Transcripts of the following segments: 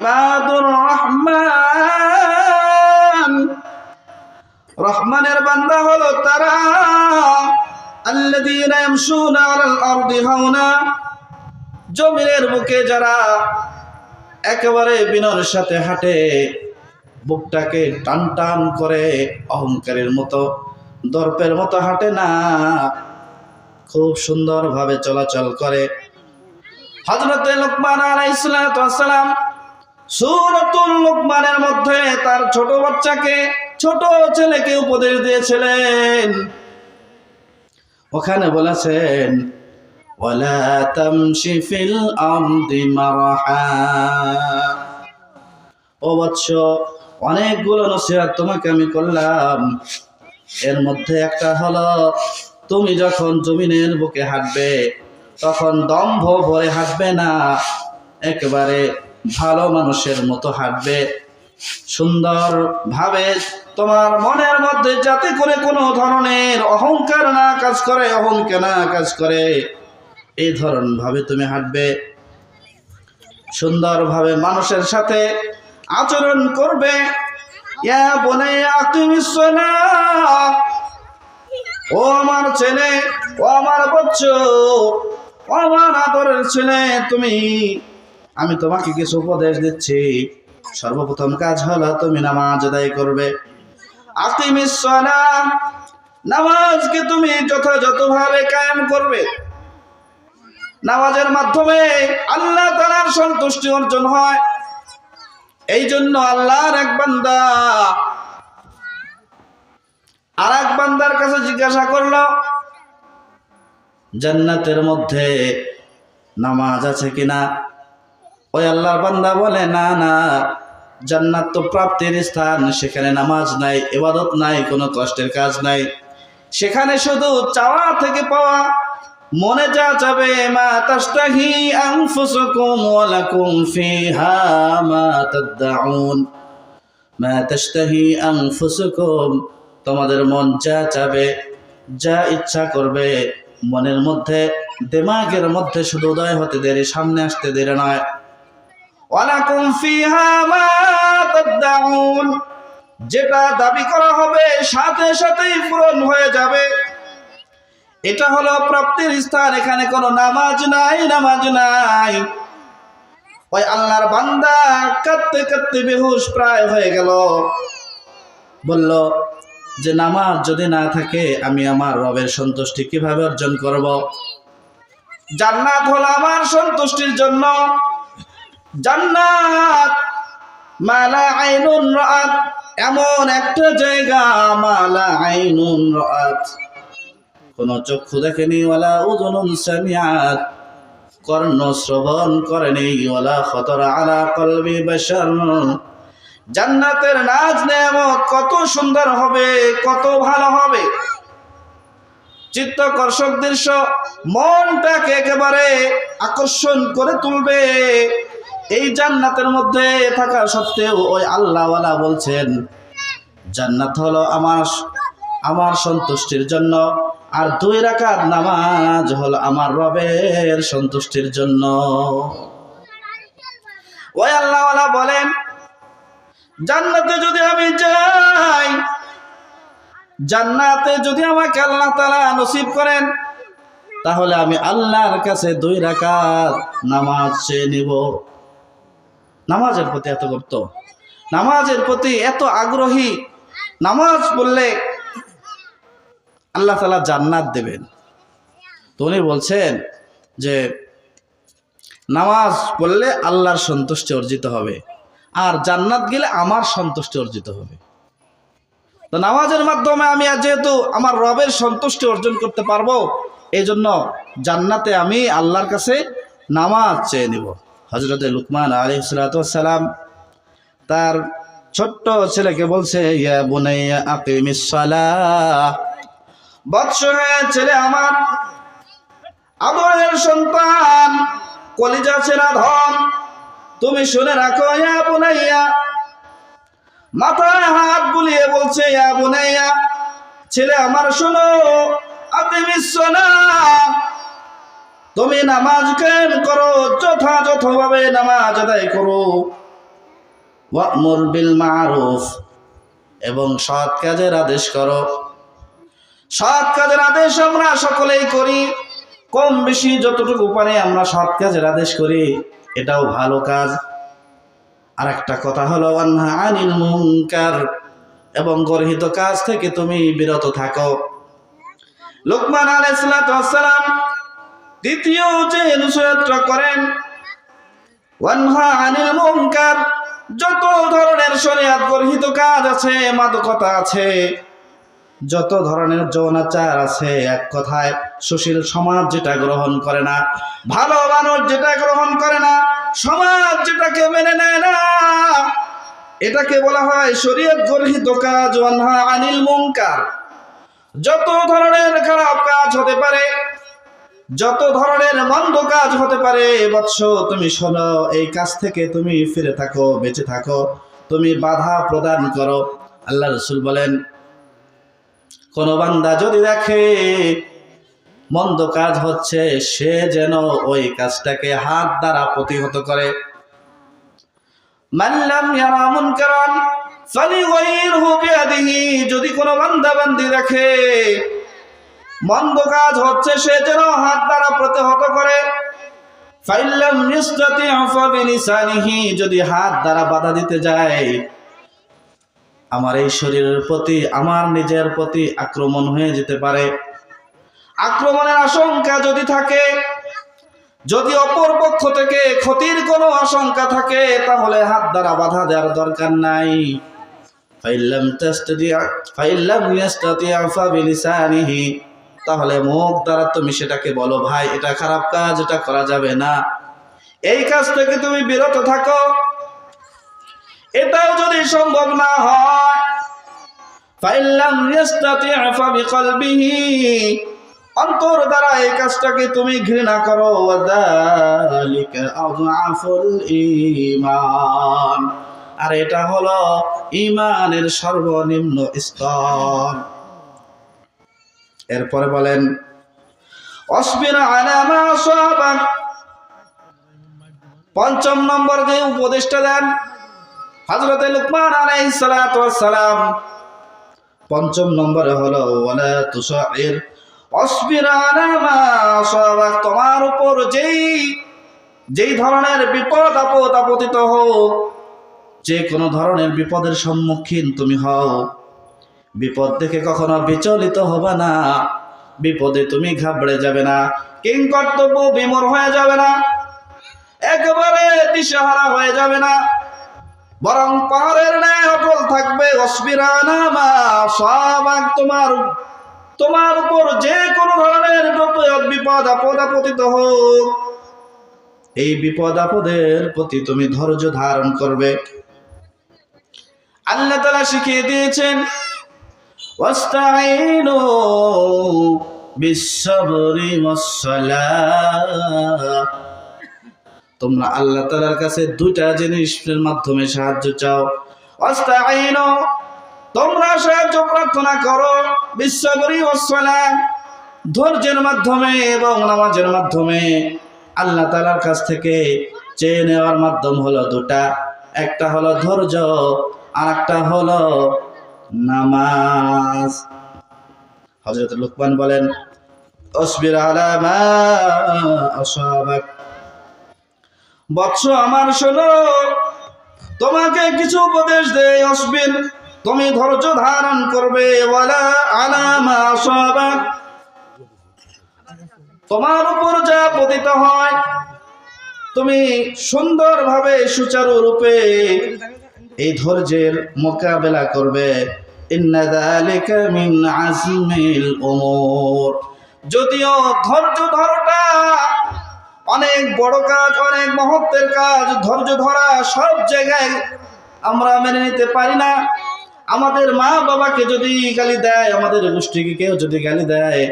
ইবাদুর রহমান, রহমানের বান্দা হলো তারা আল্লাযীনা ইয়ামশুনা আলাল আরদি হাওনা, জমিনের বুকে যারা একেবারে বিনয়ের সাথে হাঁটে, বুকটাকে টান টান করে, অহংকারের মতো দর্পের মতো হাঁটে না, খুব সুন্দরভাবে চলাচল করে। হযরত লুকমান আলাইহিস সালাম সূরাতুল লুকমানের মধ্যে তার ছোট বাচ্চাকে, ছোট ছেলেকে উপদেশ দিয়েছিলেন। ওখানে বলেছেন, ওয়ালা তামশি ফিল আরদি মারহা। ও বৎস, অনেকগুলো নসিহত তোমাকে আমি করলাম, এর মধ্যে একটা হলো তুমি যখন জমিনের বুকে হাঁটবে তখন দম্ভ ভরে হাঁটবে না, একেবারে ভালো মানুষের মতো হাঁটবে। সুন্দর ভাবে তোমার মনের মধ্যে যাতে করে কোনো ধরনের অহংকার না কাজ করে, অহংকার না কাজ করে, এই ধরন ভাবে তুমি হাঁটবে। সুন্দরভাবে মানুষের সাথে আচরণ করবে। ইয়া বুনাইয়া আকিমিস সালাহ, ও আমার ছেলে, ও আমার বৎস, ও আমার আদরের ছেলে, আমি তোমাকে কিছু উপদেশ দিচ্ছি। সর্বপ্রথম কাজ হলো তুমি নামাজ আদায় করবে। আকিমিস সালাহ, নামাজকে তুমি যথাযথভাবে কায়েম করবে। নামাজের মাধ্যমে আল্লাহ তাআলার সন্তুষ্টি অর্জন হয়। এই জন্য আল্লাহর এক বান্দা আর এক বান্দার কাছে জিজ্ঞাসা করলো, জান্নাতের মধ্যে নামাজ আছে কিনা? ওই আল্লাহর বান্দা বলে, না না, জান্নাত তো প্রাপ্তির স্থান, সেখানে নামাজ নাই, ইবাদত নাই, কোনো কষ্টের কাজ নাই, সেখানে শুধু চাওয়া থেকে পাওয়া। মনে যা চাবে, মা তাশতাহি আনফুসুকুম ওয়া লাকুম ফিহা মা তাদউন, মা তাশতাহি আনফুসুকুম, তোমাদের মন যা চাবে, যা ইচ্ছা করবে, মনের মধ্যে, দিমাগের মধ্যে শুধু উদয় হতে দেরি, সামনে আসতে দেরি নয়। ওয়া লাকুম ফিহা মা তাদউন, যেটা দাবি করা হবে সাথে সাথেই পূরণ হয়ে যাবে। এটা হলো প্রাপ্তির স্থান, এখানে কোনো নামাজ নাই, নামাজ নাই। ওই আল্লাহর বান্দা কাঁদতে কাঁদতে বেহুশ প্রায় হয়ে গেল। বলল যে নামাজ যদি না থাকে আমি আমার রবের সন্তুষ্টি কিভাবে অর্জন করব? জান্নাত হলো আমার সন্তুষ্টির জন্য। জান্নাত মালা আইনুন রাআত, এমন একটা জায়গা, মালা আইনুন রাআত, কোন চক্ষু দেখেনি, ওয়ালা উযুনুন সামিআত, কর্ণ শ্রবণ করেনি, ওয়ালা খাতারা আলা কলবি বাশার। জান্নাতের নাজ নেয়ামত কত সুন্দর হবে, কত ভালো হবে, চিত্তকর্ষক দৃশ্য, মনটাকে একেবারে আকর্ষণ করে তুলবে। এই জান্নাতের মধ্যে থাকা সত্ত্বেও ওই আল্লাহওয়ালা বলছেন, জান্নাত হলো আমার সন্তুষ্টির জন্য, আর 2 রাকাত নামাজ হলো আমার রবের সন্তুষ্টির জন্য। ওই আল্লাহওয়ালা বলেন, জান্নাতে যদি আমি যাই, জান্নাতে যদি আমাকে আল্লাহ তাআলা নসিব করেন, তাহলে আমি আল্লাহর কাছে 2 রাকাত নামাজ চেয়ে নিব। নামাজের প্রতি এত গুরুত্ব, নামাজের প্রতি এত আগ্রহী, নামাজ পড়লে আল্লাহ তাআলা জান্নাত দেবেন। তো উনি বলছেন যে নামাজ পড়লে আল্লাহর সন্তুষ্টি অর্জিত হবে, আর জান্নাত গেলে আমার সন্তুষ্টি অর্জিত হবে। তো নামাজের মাধ্যমে আমি যেহেতু আমার রবের সন্তুষ্টি অর্জন করতে পারবো, এই জন্য জান্নাতে আমি আল্লাহর কাছে নামাজ চেয়ে নিব। হযরত লুকমান আলাইহিস সালাম তার ছোট্ট ছেলেকে বলছে, ইয়া বুনাইয়া আকিমিস সালাহ, বৎস ছেলে আমার, আদরের সন্তান, কলিজা ছেঁড়া ধন, তুমি শুনে রাখো, ইয়া বুনাইয়া, মাথায় হাত বুলিয়ে বলছে, ইয়া বুনাইয়া, ছেলে আমার শোনো, আকিমিস সালাহ, তুমি নামাজ কায়েম করো, যথাযথভাবে নামাজ আদায় করো। ওয়া'মুর বিল মা'রুফ, এবং সৎ কাজের আদেশ করো। সৎ কাজের আদেশ আমরা সকলেই করি, কম বেশি যতটুকু পারি আমরা সৎ কাজের আদেশ করি, এটাও ভালো কাজ। আর একটা কথা হলো ওয়ানহা আনিল মুনকার, এবং গর্হিত কাজ থেকে তুমি বিরত থাকো। লুকমান আলাইহিস সালাম দ্বিতীয় যে নসিহতটা করেন, ওয়ানহা আনিল মুনকার, যত ধরনের শরীয়ত গর্হিত কাজ আছে, মাদকতা আছে, যত ধরনের যৌনাচার আছে, এক কথায় সুশীল সমাজ যেটা গ্রহণ করে না, ভালো মানুষ যেটা গ্রহণ করে না, সমাজ যেটাকে মেনে নেয় না, এটাকে বলা হয় শরীয়ত গর্হিত কাজ। ওয়ানহা আনিল মুনকার, যত ধরনের খারাপ কাজ হতে পারে, যত ধরনের মন্দ কাজ হতে পারে, বৎস তুমি শোনো, এই কাজ থেকে তুমি ফিরে থাকো, বেঁচে থাকো, তুমি বাধা প্রদান করো। আল্লাহ রাসূল বলেন, কোন বান্দা যদি দেখে মন্দ কাজ হচ্ছে, সে যেন ওই কাজটাকে হাত দ্বারা প্রতিহত করে। মান লাম ইয়ারা মুনকারান ফালিগাইরহু বিয়াদিহি, যদি কোনো বান্দা বান্দি দেখে মন্দ কাজ হচ্ছে, সে যেন হাত দ্বারা প্রতিহত করে। ফাইল্লাম ইস্তাতি' ফাবিলিসানিহি, যদি হাত দ্বারা বাধা দিতে যায়, আমার এই শরীরের প্রতি, আমার নিজের প্রতি আক্রমণ হয়ে যেতে পারে। আক্রমণের আশঙ্কা যদি থাকে, যদি অপর পক্ষ থেকে ক্ষতির কোনো আশঙ্কা থাকে, তাহলে হাত দ্বারা বাধা দেওয়ার দরকার নাই। ফাইল্লাম ইস্তাতি' ফাবিলিসানিহি, তাহলে মুখ দ্বারা তুমি সেটাকে বলো, ভাই এটা খারাপ কাজ, এটা করা যাবে না, এই কাজ থেকে তুমি বিরত থাকো। এটাও যদি সম্ভব না হয়, ফাইল্লাম ইস্তাতি' ফাবিকলবিহি, অন্তর দ্বারা এই কাজটাকে তুমি ঘৃণা করো। ওয়াযালিকা আযআফুল ঈমান, আর এটা হলো ঈমানের সর্বনিম্ন স্তর। এরপরে বলেন, অসবির আলা মা আসাবাক, পঞ্চম নম্বর যে উপদেশটা দেন হযরত লুকমান আলাইহিস সালাম, পঞ্চম নম্বরে হলো ওয়ালা তুসাইর, অসবির আলা মা আসাবাক, তোমার উপর যেই ধরনের বিপদ আপদ আপতিত হোক, যে কোনো ধরনের বিপদের সম্মুখীন তুমি হও, বিপদ দেখে কখনো বিচলিত হবে না, বিপদে তুমি ঘাবড়ে যাবে না, কিংকর্তব্য বিমূঢ় হয়ে যাবে না, একেবারে দিশেহারা হয়ে যাবে না, বরং পাহাড়ের ন্যায় অটল থাকবে। অসবির আলা মা আসাবাক, তোমার উপর যে কোনো ধরনের বিপদ আপদ আপতিত হোক, এই বিপদ আপদের প্রতি তুমি ধৈর্য ধারণ করবে। আল্লাহ তাআলা শিখিয়ে দিয়েছেন, ওয়াস্তাঈনু বিস-সাবরি ওয়াস-সালাহ, তোমরা আল্লাহ তাআলার কাছে দুইটা জিনিসের মাধ্যমে সাহায্য চাও। ওয়াস্তাঈনু, তোমরা সাহায্য প্রার্থনা করো, বিস-সাবরি ওয়াস-সালাহ, ধৈর্যের মাধ্যমে এবং নামাজের মাধ্যমে। আল্লাহ তাআলার কাছ থেকে চেয়ে নেওয়ার মাধ্যম হলো দুটা, একটা হলো ধৈর্য, আর একটা হলো নামাজ। হযরত লুকমান বলেন, অসবির আলা মা আসাবাক, বৎস আমার শোনো, তোমাকে কিছু উপদেশ দেই। অসবির, তুমি ধৈর্য ধারণ করবে। ওয়ালা আলা মা আসাবাক, তোমার উপর যা পতিত হয় তুমি সুন্দরভাবে সুচারুরূপে এই ধৈর্যের মোকাবেলা করবে। ইন্না যালিকা মিন আজমিল উমুর, যদিও ধৈর্য ধরাটা অনেক বড় কাজ, অনেক মহত্বের কাজ, ধৈর্য ধরা সব জায়গায় আমরা মেনে নিতে পারি না। আমাদের মা বাবাকে যদি গালি দেয়, আমাদের গোষ্ঠীকে কেউ যদি গালি দেয়,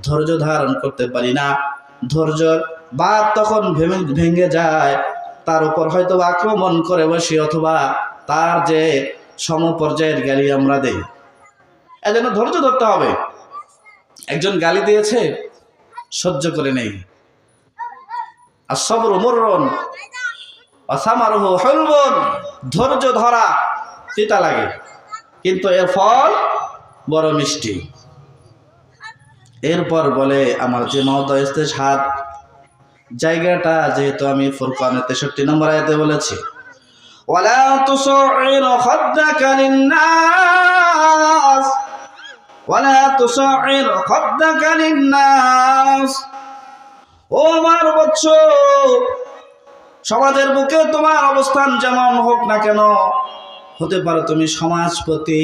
ধৈর্য ধারণ করতে পারি না। ধৈর্যর বাঁধ তখন ভেঙে যায়, তার উপর হয়তো আক্রমণ করে বসি, অথবা তার যে সমপর্যায়ের গালি আমরা দেই। এজন্য ধৈর্য ধরতে হবে। একজন গালি দিয়েছে, সহ্য করে নেই। আর সবর মুররুন ওয়া সামারুহু হুলবুন, ধৈর্য ধরা তিতা লাগে, কিন্তু এর ফল বড় মিষ্টি। এরপর বলে আমার যে মহোদয় ইস্তেশহাদ জায়গাটা, যেহেতু আমি ফুরকানের 63 নম্বর আয়াতে বলেছি, ওয়ালা তুসাইর খাদ্দাকা লিন-নাস, ওয়ালা তুসাইর খাদ্দাকা লিন-নাস। ও আমার বৎস, সমাজের বুকে তোমার অবস্থান যেমন হোক না কেন, হতে পারো তুমি সমাজপতি,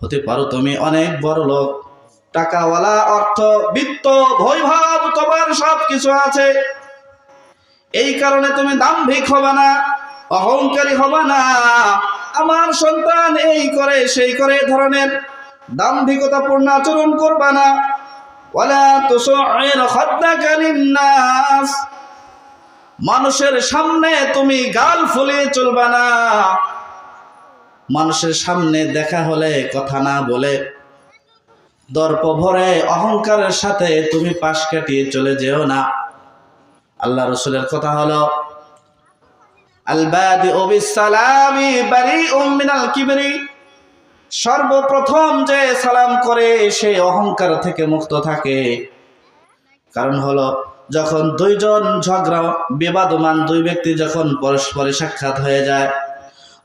হতে পারো তুমি অনেক বড় লোক, টাকাওয়ালা, অর্থ বিত্ত বৈভব তোমার সব কিছু আছে, এই কারণে তুমি দাম্ভিক হবে না, অহংকারী হবে না। আমার সন্তান এই করে সেই করে ধরনের দাম্ভিকতাপূর্ণ আচরণ করবে না। ওয়ালা তুসাইর খাদ্দাকা লিন-নাস, মানুষের সামনে তুমি গাল ফুলিয়ে চলবে না, মানুষের সামনে দেখা হলে কথা না বলে দর্প ভরে অহংকারের সাথে তুমি পাশ কাটিয়ে চলে যেও না। আল্লাহ রাসূলের কথা হলো আল বাদিউ বিস-সালামি বারিউম মিনাল কিবরি, সর্বপ্রথম যে সালাম করে সে অহংকার থেকে মুক্ত থাকে। কারণ হলো যখন দুইজন ঝগড়া বিবাদমান দুই ব্যক্তি যখন পরস্পরে সাক্ষাৎ হয়ে যায়,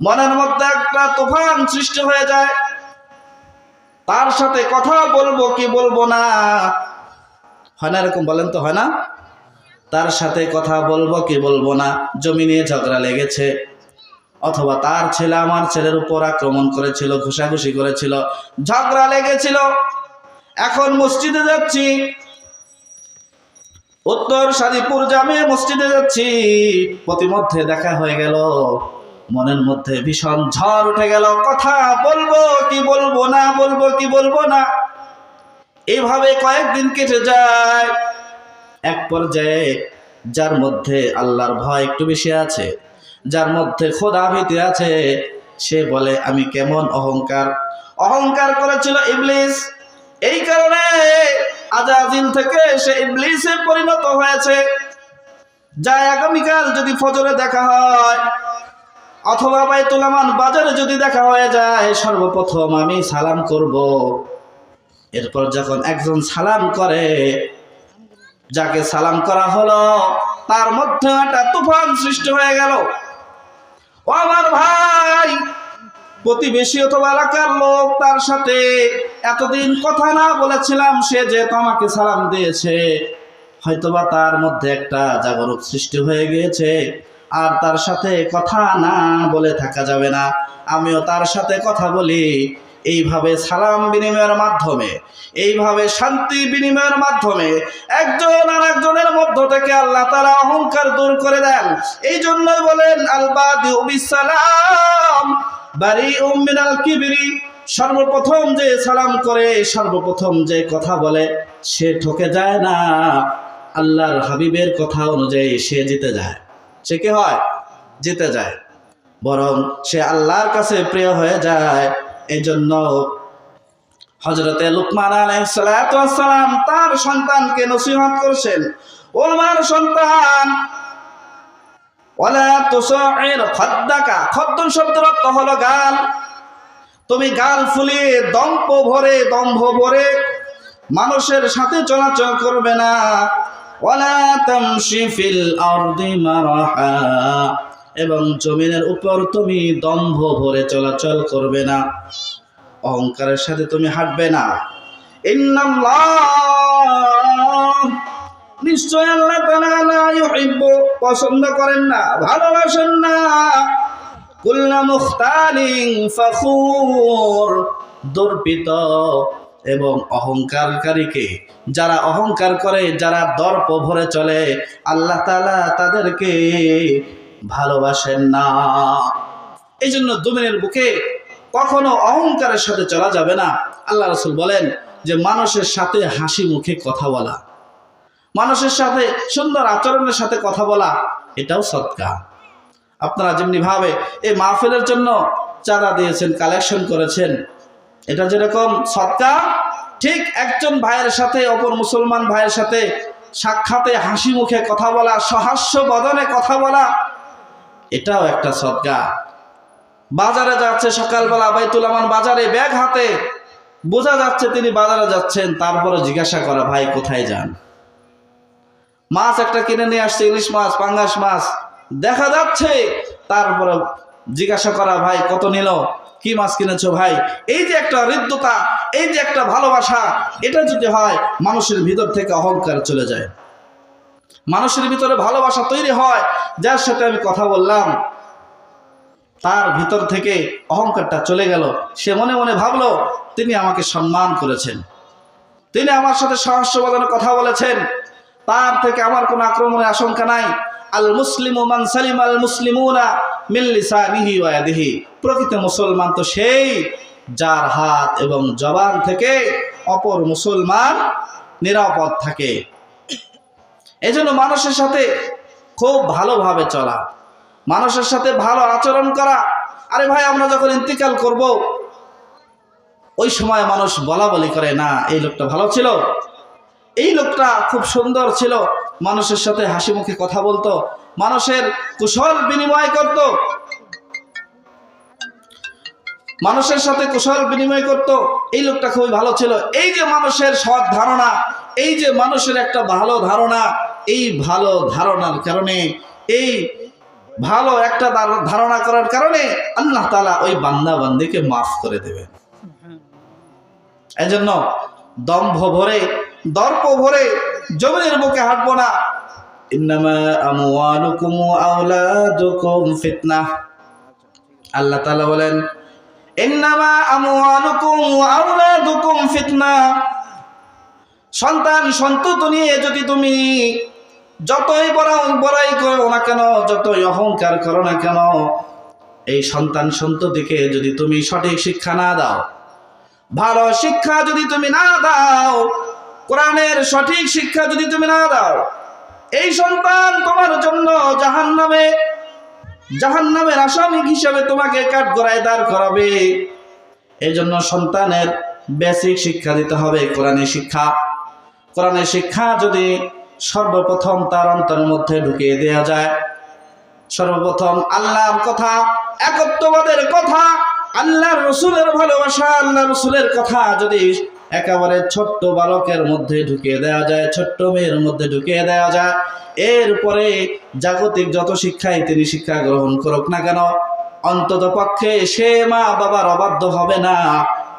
মনের মধ্যে একটা তুফান সৃষ্টি হয়ে যায়, তার সাথে কথা বলবো কি বলবো না, হয় না এরকম? বলেন তো, হয় না? তার সাথে কথা বলবো কি বলবো না, জমি নিয়ে ঝগড়া লেগেছে, অথবা তার ছেলে আমার ছেলের উপর আক্রমণ করেছিল, ঘুষাঘুষি করেছিল, ঝগড়া লেগেছিল। এখন মসজিদে যাচ্ছি, উত্তর সাদিপুর জামিয়া মসজিদে যাচ্ছি, প্রতিমধ্যে দেখা হয়ে গেল, মনের মধ্যে ভীষণ ঝড় উঠে গেল, কথা বলবো কি বলবো না, বলবো কি বলবো না, এইভাবে কয়েকদিন কেটে যায়। এক পর্যায়ে যার মধ্যে আল্লাহর ভয় একটু বেশি আছে, যার মধ্যে খোদা ভীতি আছে, সে বলে আমি কেমন অহংকার করেছিল ইবলিস, এই কারণে আজাজিল থেকে সে ইবলিসে পরিণত হয়েছে। যাই আগামীকাল যদি ফজরে দেখা হয় অথবা বাইতুল আমান বাজারে যদি দেখা হয়ে যায়, সর্বপ্রথম আমি সালাম করব। এরপর যখন একজন সালাম করে, যাকে সালাম করা হলো তার মধ্যে একটা তুফান সৃষ্টি হয়ে গেল। ও আমার ভাই, প্রতিবেশী অথবা এলাকার লোক, তার সাথে এতদিন কথা না বলেছিলাম, সে যেহেতু আমাকে সালাম দিয়েছে, হয়তোবা তার মধ্যে একটা জাগরণ সৃষ্টি হয়ে গিয়েছে, আর তার সাথে কথা না বলে থাকা যাবে না, আমিও তার সাথে কথা বলি। এইভাবে সালাম বিনিময়ের মাধ্যমে, এইভাবে শান্তি বিনিময়ের মাধ্যমে একজন আর একজনের মধ্য থেকে আল্লাহ তাআলা অহংকার দূর করে দেন। এই জন্যই বলেন আল বাদিউ বিস-সালাম বারিউম মিনাল কিবরি, সর্বপ্রথম যে সালাম করে, সর্বপ্রথম যে কথা বলে, সে ঠকে যায় না, আল্লাহর হাবিবের কথা অনুযায়ী সে জিতে যায়। সে কি হয়? জিতে যায়, বরং সে আল্লাহর কাছে প্রিয় হয়ে যায়। এই জন্য হযরতে লুকমান আলাইহিস সালাতু ওয়াস সালাম তার সন্তানকে নসিহত করছেন, ও আমার সন্তান, ওয়ালা তুসাইর খাদ্দাকা, খাদ্দুন শব্দের অর্থ হলো গাল। তুমি গাল ফুলিয়ে দম্ভ ভরে মানুষের সাথে চলাচল করবে না। ওয়ালা তামশি ফিল আরদি মারাহা, এবং জমিনের উপর তুমি দম্ভ ভরে চলাচল করবে না, অহংকারের সাথে তুমি হাঁটবে না। ইন্নাল্লাহ, নিশ্চয় আল্লাহ তাআলা লা ইউহিব্বু, পছন্দ করেন না, ভালোবাসেন না, কুল্লা মুখতালিন ফখুর, দর্পিত এবং অহংকারকারীকে, যারা অহংকার করে, যারা দর্প ভরে চলে, আল্লাহ তাআলা তাদেরকে ভালোবাসেন না। এই জন্য জমিনের বুকে কখনো অহংকারের সাথে চলা যাবে না। আল্লাহ রাসূল বলেন যে মানুষের সাথে হাসি মুখে কথা বলা, মানুষের সাথে সুন্দর আচরণের সাথে কথা বলা, এটাও সদকা। আপনারা যেমনি ভাবে এই মাহফিলের জন্য চাঁদা দিয়েছেন, কালেকশন করেছেন, এটা যেরকম সদকা, ঠিক একজন ভাইয়ের সাথে অপর মুসলমান ভাইয়ের সাথে সাক্ষাতে হাসি মুখে কথা বলা, সহাস্য বদনে কথা বলা, এটাও একটা সদকা। বাজারে যাচ্ছে সকালবেলা, বাইতুল আমান বাজারে ব্যাগ হাতে, বোঝা যাচ্ছে তিনি বাজারে যাচ্ছেন। তারপরে জিজ্ঞাসা করা, ভাই কোথায় যান? মাছ একটা কিনে নিয়ে আসছে, ইলিশ মাছ, পাঙ্গাস মাছ দেখা যাচ্ছে। তারপরে জিজ্ঞাসা করা, ভাই কত নিল, কি মাছ কিনেছো ভাই? এই যে একটা হৃদ্যতা, এই যে একটা ভালোবাসা, এটা যদি হয় মানুষের ভিতর থেকে অহংকার চলে যায়। মানুষের ভিতরে ভালোবাসা তৈরি হয়, যার সাথে আমি কথা বললাম তার ভিতর থেকে অহংকারটা চলে গেল। সে মনে মনে ভাবলো তিনি আমাকে সম্মান করেছেন, তিনি আমার সাথে সহস্যবদনে কথা বলেছেন, তার থেকে আমার কোনো আক্রমণের আশঙ্কা নাই। আল মুসলিমু মান সালিম আল মুসলিমুনা মিন লিসানিহি ওয়া ইয়াদিহি। প্রকৃত মুসলমান তো সেই যার হাত এবং জবান থেকে অপর মুসলমান নিরাপদ থাকে। এজন্য মানুষের সাথে খুব ভালোভাবে চলা, মানুষের সাথে ভালো আচরণ করা। আরে ভাই, আমরা যখন ইন্তিকাল করব ওই সময় মানুষ বলা বলি করে, না এই লোকটা ভালো ছিল, এই লোকটা খুব সুন্দর ছিল, মানুষের সাথে হাসি মুখে কথা বলতো, মানুষের কুশল বিনিময় করত, মানুষের সাথে কুশল বিনিময় করত, এই লোকটা খুবই ভালো ছিল। এই যে মানুষের সৎ ধারণা, এই যে মানুষের একটা ভালো ধারণা, এই ভালো ধারণার কারণে, এই ভালো একটা ধারণা করার কারণে আল্লাহ তাআলা ওই বান্দা বান্দীকে মাফ করে দেবেন। এজন্য দম্ভ ভরে, দর্প ভরে জমিনের বুকে হাঁটবো না। ইন্নামা আমওয়ালুকুম ওয়া আওলাদুকুম ফিতনাহ। আল্লাহ তাআলা বলেন, ইন্নামা আমওয়ালুকুম ওয়া আওলাদুকুম ফিতনাহ। সন্তান সন্ততি নিয়ে যদি তুমি যতই বড়াই করো না কেন, যতই অহংকার করো না কেন, এই সন্তান সন্ততিকে যদি তুমি সঠিক শিক্ষা না দাও, ভালো শিক্ষা যদি তুমি না দাও, কোরআনের সঠিক শিক্ষা যদি তুমি না দাও, এই সন্তান তোমার জন্য জাহান্নামের আসামি হিসেবে তোমাকে কাঠগড়ায় দাঁড় করাবে। এই জন্য সন্তানের বেসিক শিক্ষা দিতে হবে, কোরআনের শিক্ষা। কোরআনের শিক্ষা যদি সর্বপ্রথম তার অন্তরের মধ্যে ঢুকিয়ে দেওয়া যায়, সর্বপ্রথম আল্লাহর কথা, একত্ববাদের কথা, আল্লাহর রসুলের ভালোবাসা, আল্লাহ রসুলের কথা যদি একেবারে ছোট্ট বালকের মধ্যে ঢুকিয়ে দেওয়া যায়, ছোট্ট মেয়ের মধ্যে ঢুকিয়ে দেওয়া যায়, এরপরে জাগতিক যত শিক্ষাই তিনি শিক্ষা গ্রহণ করুক না কেন, অন্তত পক্ষে সে মা বাবার অবাধ্য হবে না,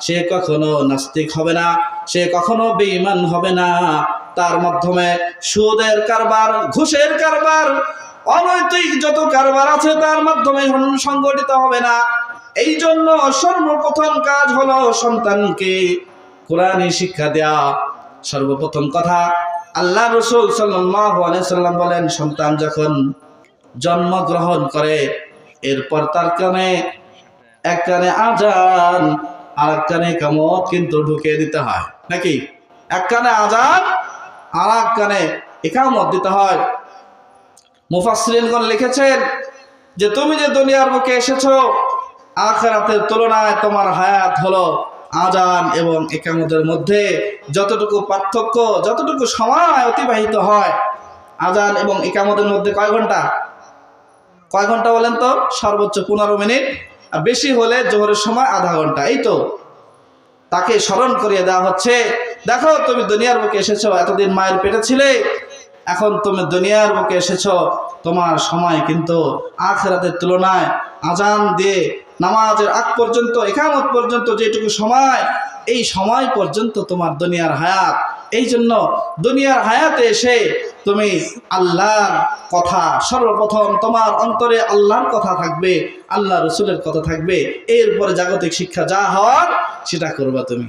সে কখনো নাস্তিক হবে না, সে কখনো বেঈমান হবে না। তার মাধ্যমে সুদের কারবার, ঘুষের কারবার, অনৈতিক যত কারবার আছে তার মাধ্যমে সংগঠিত হবে না। এই জন্য সর্বপ্রথম কাজ হলো সন্তানকে কোরআনী শিক্ষা দেয়া। সর্বপ্রথম কথা, আল্লাহ রাসূল সাল্লাল্লাহু আলাইহি সাল্লাম বলেন, সন্তান যখন জন্মগ্রহণ করে এরপর তার কানে এক কানে আজান আর এক কানে ইকামত কিন্তু ঢুকিয়ে দিতে হয়, নাকি? এক কানে আজান আর এক কানে ইকামত দিতে হয়। মুফাসসিরিনগণ লিখেছেন যে তুমি যে দুনিয়ার বুকে এসেছো, আখিরাতের তুলনায় তোমার হায়াত হলো আজান এবং ইকামতের মধ্যে যতটুকু পার্থক্য, যতটুকু সময় অতিবাহিত হয় আজান এবং ইকামতের মধ্যে কয় ঘন্টা? কয় ঘন্টা বলেন তো? সর্বোচ্চ 15 মিনিট, আর বেশি হলে জোহরের সময় আধা ঘন্টা। এই তো তাকে স্মরণ করিয়ে দেওয়া হচ্ছে, দেখো তুমি দুনিয়ার বুকে এসেছো, এতদিন মায়ের পেটে ছিলে, এখন তুমি দুনিয়ার বুকে এসেছো, তোমার সময় কিন্তু আখিরাতের তুলনায় আজান দিয়ে নামাজের আগ পর্যন্ত, ইকামত পর্যন্ত যেটুকু সময়, এই সময় পর্যন্ত তোমার দুনিয়ার হায়াত। এই জন্য দুনিয়ার হায়াতে এসে তুমি আল্লাহর কথা, সর্বপ্রথম তোমার অন্তরে আল্লাহর কথা থাকবে, আল্লাহ রসুলের কথা থাকবে, এরপরে জাগতিক শিক্ষা যা হওয়ার সেটা করবা তুমি।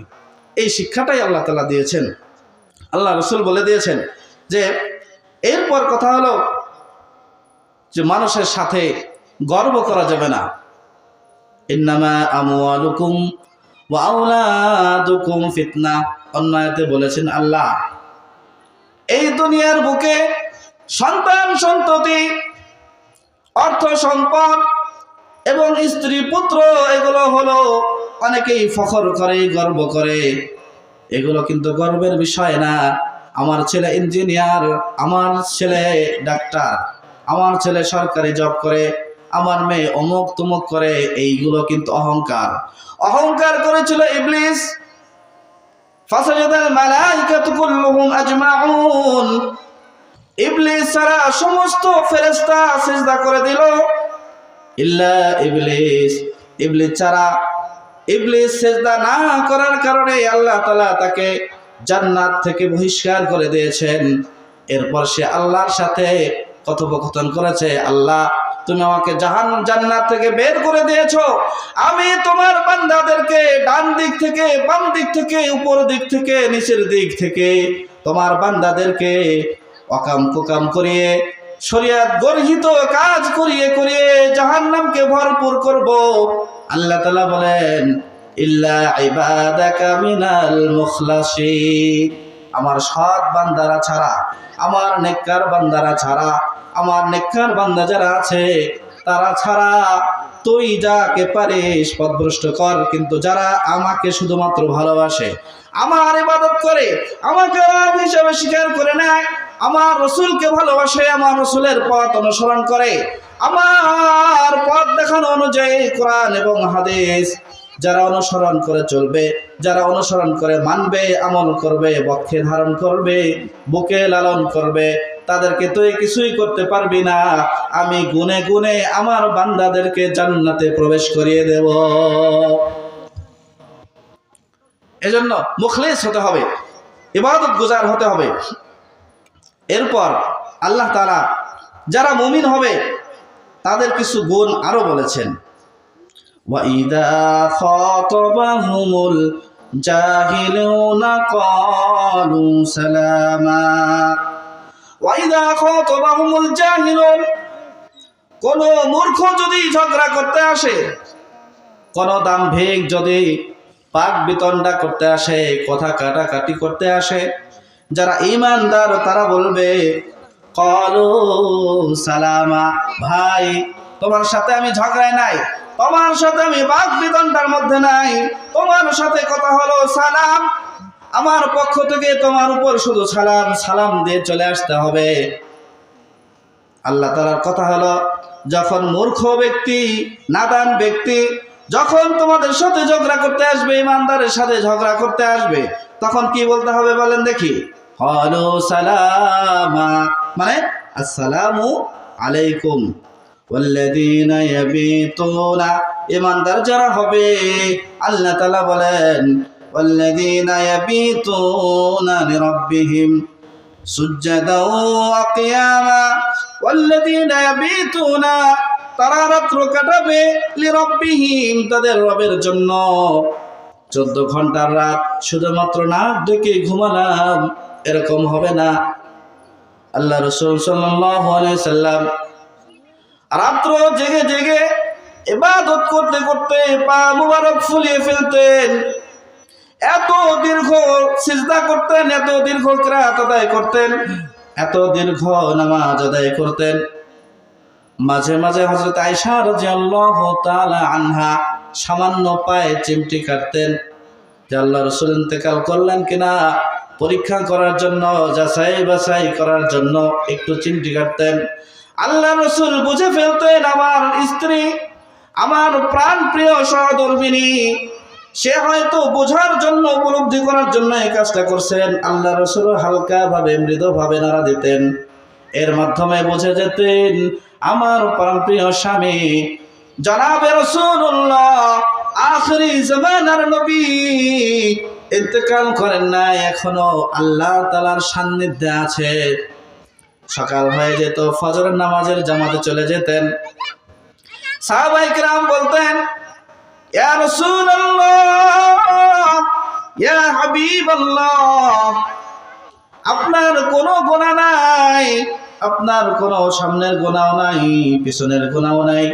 এই শিক্ষাটাই আল্লাহ তাআলা দিয়েছেন, আল্লাহ রসুল বলে দিয়েছেন যে এরপর কথা হলো যে মানুষের সাথে গর্ব করা যাবে না। ইন্নামা আমওয়ালুকুম ওয়া আওলাদুকুম ফিতনা। অন্য আয়াতে বলেছেন আল্লাহ, এই দুনিয়ার বুকে সন্তান সন্ততি, অর্থ সম্পদ এবং স্ত্রী পুত্র, এগুলো হলো অনেকেই ফখর করে, গর্ব করে, এগুলো কিন্তু গর্বের বিষয় না। আমার ছেলে ইঞ্জিনিয়ার, আমার ছেলে ডাক্তার, আমার ছেলে সরকারি জব করে, আমার মেয়ে অমুক তুমুক করে, এইগুলো কিন্তু অহংকার। অহংকার করেছিল ইবলিস। ফাসাজাদাল মালাইকাতু কুল্লুহুম আজমাউন, ইবলিস সারা সমস্ত ফেরেশতা সিজদা করে দিল, ইল্লা ইবলিস, ইবলিস ছাড়া। ইবলিস সিজদা না করার কারণে আল্লাহ তাআলা তাকে জান্নাত থেকে বহিষ্কার করে দিয়েছেন। এরপর সে আল্লাহর সাথে কথোপকথন করেছে, আল্লাহ তুমি আমাকে জান্নাত থেকে বের করে দিয়েছো, আমি তোমার বান্দাদেরকে ডান দিক থেকে, বাম দিক থেকে, উপর দিক থেকে, নিচের দিক থেকে তোমার বান্দাদেরকে অকাম কুকাম করিয়ে, শরিয়াত গর্হিত কাজ করিয়ে করিয়ে জাহান্নামকে ভরপুর করব। আল্লাহ তাআলা বলেন, ইল্লা ইবাদাকা মিনাল মুখলাসিন, আমার সৎ বান্দারা ছাড়া, আমার নেককার বান্দারা ছাড়া, আমার নেককার বান্দা যারা আছে তারা ছাড়া তুই যাকে পারিস পথভ্রষ্ট কর, কিন্তু যারা আমাকে শুধুমাত্র ভালোবাসে, আমার ইবাদত করে, আমাকে রব হিসেবে স্বীকার করে নেয়, আমার রসুলকে ভালোবাসে, আমার রসুলের পথ অনুসরণ করে, আমার পথ দেখানো অনুযায়ী কোরআন এবং হাদিস যারা অনুসরণ করে চলবে, যারা অনুসরণ করে মানবে, আমল করবে, বক্ষে ধারণ করবে, বুকে লালন করবে, তাদেরকে তুই কিছুই করতে পারবি না। আমি গুনে গুনে আমার বান্দাদেরকে জান্নাতে প্রবেশ করিয়ে দেব। এজন্য মুখলিস হতে হবে, ইবাদত গুজার হতে হবে। এরপর আল্লাহ তাআলা যারা মুমিন হবে তাদের কিছু গুণ আরো বলেছেন। وَإِذَا خَاطَبَهُمُ الْجَاهِلُونَ قَالُوا سَلَامًا وَإِذَا خَاطَبَهُمُ الْجَاهِلُونَ, কোন মূর্খ যদি ঝগড়া করতে আসে, কোন দাম্ভিক যদি পাক বিতণ্ডা করতে আসে, কথা কাটাকাটি করতে আসে, যারা ঈমানদার তারা বলবে ক্বালু সালামা, ভাই তোমার সাথে আমি ঝগড়ায় নাই, তোমার সাথে আমি বাক বিতণ্ডার মধ্যে নাই, তোমার সাথে কথা হলো সালাম, আমার পক্ষ থেকে তোমার উপর শুধু সালাম, সালাম দিয়ে চলে আসতে হবে। আল্লাহ তাআলার কথা হলো, যখন মূর্খ ব্যক্তি, নাদান ব্যক্তি যখন তোমাদের সাথে ঝগড়া করতে আসবে, ইমানদারের সাথে ঝগড়া করতে আসবে, তখন কি বলতে হবে বলেন দেখি? ক্বালু সালামা, মানে আসসালামু আলাইকুম। ওয়াল্লাযীনা ইয়াবীতুনা, ইমানদার যারা হবে আল্লাহ তাআলা বলেন ওয়াল্লাযীনা ইয়াবীতুনা লিরাব্বিহিম সুজদাও ওয়া কিয়ামা, ওয়াল্লাযীনা ইয়াবীতুনা, তারা রাত্র কাটাবে লিরাব্বিহিম, তাদের রবের জন্য। 14 ঘন্টার রাত শুধুমাত্র নাক ডেকে ঘুমালাম, এরকম হবে না। আল্লাহ রাসূল সাল্লাল্লাহু আলাইহি সাল্লাম রাত্র জেগে জেগে ইবাদত করতে করতে পা মুবারক ফুলিয়ে ফেলতেন, এত দীর্ঘ সিজদা করতেন, এত দীর্ঘ কিরাত আদায় করতেন, এত দীর্ঘ নামাজ আদায় করতেন। মাঝে মাঝে হযরত আয়েশা রাদিয়াল্লাহু তাআলা আনহা সামান্য পায়ে চিমটি কাটতেন, যে আল্লাহ রাসূল ইন্তেকাল করলেন কিনা পরীক্ষা করার জন্য, যাচাই বাছাই করার জন্য একটু চিমটি কাটতেন। আল্লাহ রাসূল বুঝে ফেলতেন আমার স্ত্রী, আমার প্রাণ প্রিয় সহধর্মিণী, সে হয়তো বোঝার জন্য, উপলব্ধি করার জন্য এই কাজটা করছেন। আল্লাহ রাসূল হালকা ভাবে, মৃদুভাবে নাড়া দিতেন, এর মাধ্যমে বুঝে যেতেন আমার প্রাণপ্রিয় স্বামী জনাবে রাসূলুল্লাহ আখিরি জামানার নবী ইন্তেকাল করেন নাই, এখনো আল্লাহ তাআলার সান্নিধ্যে আছে। সকাল হয়ে যেত, ফজরের নামাজের জামাতে চলে যেতেন। সাহাবায়ে কেরাম বলতেন, ইয়া রাসূলুল্লাহ, ইয়া হাবিবাল্লাহ, আপনার কোনো গুনাহ নাই, আপনার কোনো সামনের গুনাহ নাই, পিছনের গুনাহ নাই,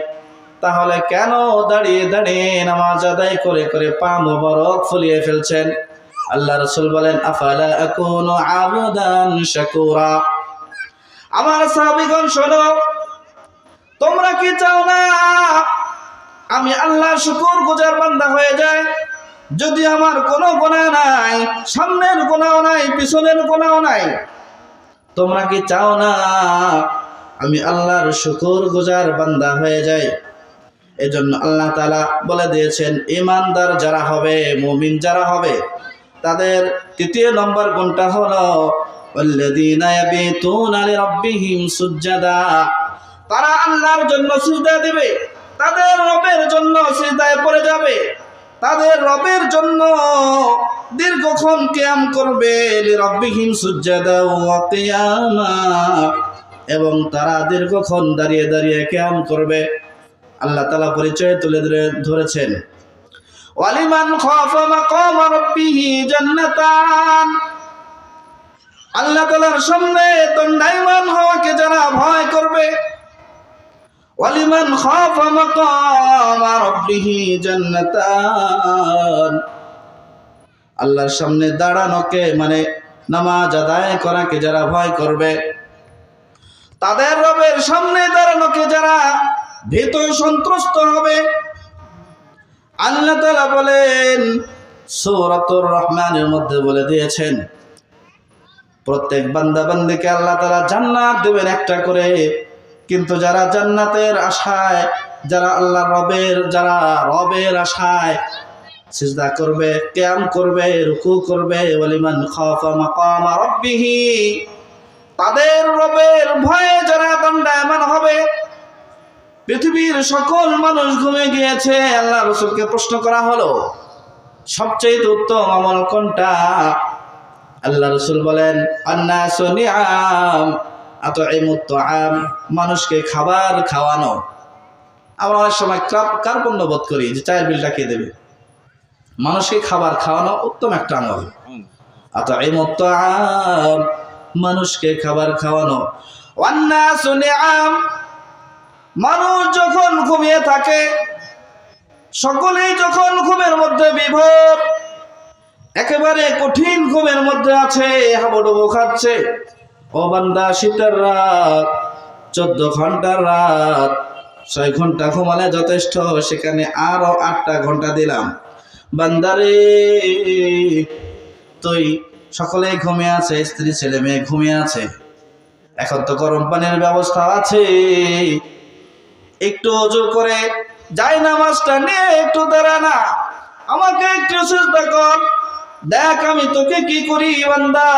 তাহলে কেন দাঁড়িয়ে দাঁড়িয়ে নামাজ আদায় করে করে পা মোবারক ফুলিয়ে ফেলছেন? আল্লাহ রাসূল বলেন, আফালা আকুনু আবদান শাকুরা। আমার সাহাবীগণ শোনো, তোমরা কি চাও না আমি আল্লাহর শুকরগুজার বান্দা হয়ে যাই? যদি আমার কোনো গুনাহ নাই, সামনের গুনাহ নাই, পিছনের গুনাহ নাই, তোমরা কি চাও না আমি আল্লাহর শুকর গুজার বান্দা হয়ে যাই। এজন্য আল্লাহ তাআলা বলে দিয়েছেন, ঈমানদার যারা হবে, মুমিন যারা হবে, তাদের তৃতীয় নম্বর গুণটা হলো ওয়াল্লাযীনা ইয়াবিতুনা লিরাব্বিহিম সুজদা। তারা আল্লাহর জন্য সিজদা দিবে, তাদের রবের জন্য সিজদায় পড়ে যাবে, তাদের রবের জন্য দীর্ঘক্ষণ কিয়াম করবে, লিরাব্বিহিম সুজদা ওয়া কিয়ামা, এবং তারা দীর্ঘক্ষণ দাঁড়িয়ে দাঁড়িয়ে কিয়াম করবে। আল্লাহ তাআলা পরিচয় তুলে ধরেছেন, ওয়ালিমান খাফা মাকামা রাব্বিহি জান্নাতান। আল্লাহ তাআলার সামনে দণ্ডায়মান হওয়াকে যারা ভয় করবে, ওয়ালিমান খাফা মাকামা রাব্বিহি জান্নাতান, আল্লাহর সামনে দাঁড়ানোকে মানে নামাজ আদায় করাকে যারা ভয় করবে, তাদের রবের সামনে দাঁড়ানোকে যারা ভীত সন্ত্রস্ত হবে, আল্লাহ তাআলা বলেন সূরাতুর রহমানের মধ্যে বলে দিয়েছেন, প্রত্যেক বান্দা বান্দীকে আল্লাহ তাআলা জান্নাত দেবেন একটা করে। কিন্তু যারা জান্নাতের আশায়, যারা আল্লাহ রবের আশায় সিজদা করবে, কিয়াম করবে, রুকু করবে, ওয়ালিমান খাফা মাকামা রাব্বিহি, তাদের রবের ভয়ে যারা দণ্ডায়মান হবে। পৃথিবীর সকল মানুষ ঘুমিয়ে গিয়েছে। আল্লাহ রাসূলকে প্রশ্ন করা হলো, সবচেয়ে উত্তম আমল কোনটা? আল্লাহ রাসূল বলেন, আন্নাসু নিআম আতঈমুত তাআম, মানুষকে খাবার খাওয়ানো। আমরা অনেক সময় কার্পণ্য বোধ করি যে চায়ের বিলটা কে দেবে। মানুষকে খাবার খাওয়ানো উত্তম একটা আমল। আতঈমুত তাআম, মানুষকে খাবার খাওয়ানো। ওয়ান্নাসু নিআম, মানুষ যখন ঘুমিয়ে থাকে, সকলেই যখন ঘুমের মধ্যে বিভোর, একেবারে কঠিন ঘুমের মধ্যে আছে, হাবুডুবু খাচ্ছে। ও বান্দা, শীতের রাত, 14 ঘন্টার রাত, 6 ঘন্টা ঘুমালে যথেষ্ট, সেখানে আরো 8টা ঘন্টা দিলাম। বান্দারে, তুই সকলেই ঘুমিয়ে আছে, স্ত্রী ছেলে মেয়ে ঘুমিয়ে আছে, এখন তো গরম পানির ব্যবস্থা আছে, একটু ওযু করে যাই নামাজটা নিয়ে একটু দাঁড়া না, আমাকে একটু সিজদা কর, দেখ আমি তোকে কি করি। বান্দা,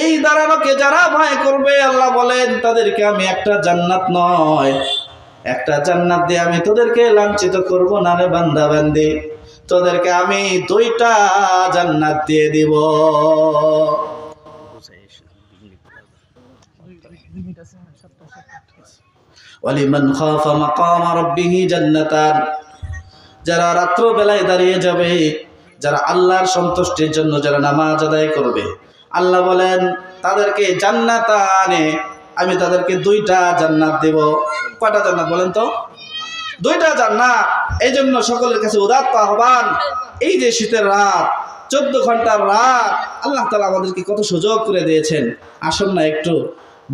এই দাঁড়ানোকে যারা ভয় করবে, আল্লাহ বলেন তাদেরকে আমি একটা জান্নাত নয়, একটা জান্নাত দিয়ে আমি তোদেরকে লাঞ্ছিত করব না রে বান্দা বান্দি, তোদেরকে আমি 2টা জান্নাত দিয়ে দিব। ওয়ালিমান খাফা মাকামা রাব্বিহি জান্নাতান, যারা রাত্র বেলায় দাঁড়িয়ে যাবে, যারা আল্লাহর সন্তুষ্টির জন্য যারা নামাজ আদায় করবে, আল্লাহ বলেন তাদেরকে জান্নাতানে, আমি তাদেরকে 2টা জান্নাত দেব। কয়টা জান্নাত বলেন তো? 2টা জান্নাত। এই জন্য সকলের কাছে উদাত্ত আহ্বান, এই যে শীতের রাত, 14 ঘন্টার রাত, আল্লাহ তাআলা আমাদেরকে কত সুযোগ করে দিয়েছেন। আসুন না একটু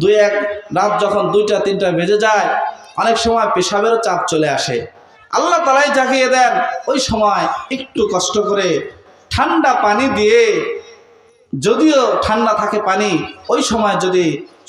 2-1 রাত যখন 2টা 3টা বেজে যায়, অনেক সময় পেশাবেরও চাপ চলে আসে, আল্লাহ তাআলাই জাগিয়ে দেন। ওই সময় একটু কষ্ট করে ঠান্ডা পানি দিয়ে, যদিও ঠান্ডা থাকে পানি, ওই সময় যদি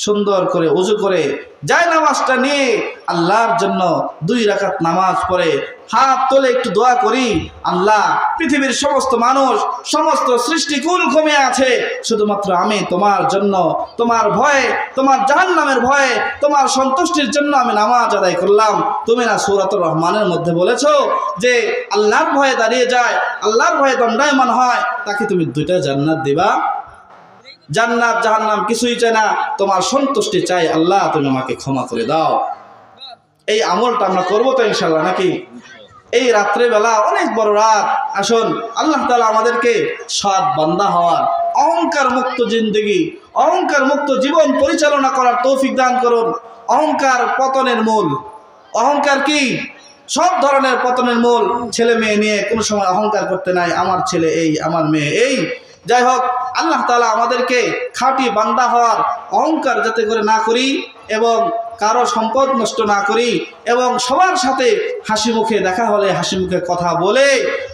সুন্দর করে ওযু করে যায় নামাজটা নিয়ে আল্লাহর জন্য 2 রাকাত নামাজ পড়ে হাত তোলে একটু দোয়া করি, আল্লাহ, পৃথিবীর সমস্ত মানুষ, সমস্ত সৃষ্টিকুল ঘুমিয়ে আছে, শুধুমাত্র আমি তোমার জন্য, তোমার ভয়ে, তোমার জাহান্নামের ভয়ে, তোমার সন্তুষ্টির জন্য আমি নামাজ আদায় করলাম। তুমি না সূরাতুর রহমানের মধ্যে বলেছো যে আল্লাহর ভয়ে দাঁড়িয়ে যায়, আল্লাহর ভয়ে দণ্ডায়মান হয়, তাকে তুমি 2টা জান্নাত দিবা। জান্নাত জাহান্নাম কিছুই চাই না, তোমার সন্তুষ্টি চাই। আল্লাহ, তুমি আমাকে ক্ষমা করে দাও। এই আমলটা আমরা করবো তো ইনশাআল্লাহ, নাকি? এই রাত্রে বেলা, অনেক বড় রাত, আসুন আল্লাহ তাআলা আমাদেরকে সৎ বান্দা হওয়ার, অহংকার মুক্ত জিন্দেগি, অহংকার মুক্ত জীবন পরিচালনা করার তৌফিক দান করুন। অহংকার পতনের মূল। অহংকার কি? সব ধরনের পতনের মূল। ছেলে মেয়ে নিয়ে কোনো সময় অহংকার করতে নাই, আমার ছেলে এই, আমার মেয়ে এই, যাই হোক, আল্লাহ তাআলা আমাদেরকে খাঁটি বান্দা হওয়ার অহংকার যাতে করে না করি এবং কারো সম্পদ নষ্ট না করি এবং সবার সাথে হাসি মুখে দেখা হলে হাসি মুখে কথা বলে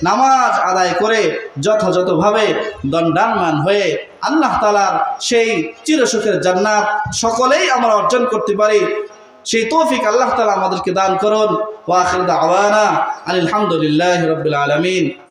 নামাজ আদায় করে যথাযথভাবে দণ্ডায়মান হয়ে আল্লাহ তাআলার সেই চিরসুখের জান্নাত সকলেই আমরা অর্জন করতে পারি, সেই তৌফিক আল্লাহ তাআলা আমাদেরকে দান করুন। ওয়া আখিরু দাওয়ানা আলহামদুলিল্লাহি রাব্বিল আলামিন।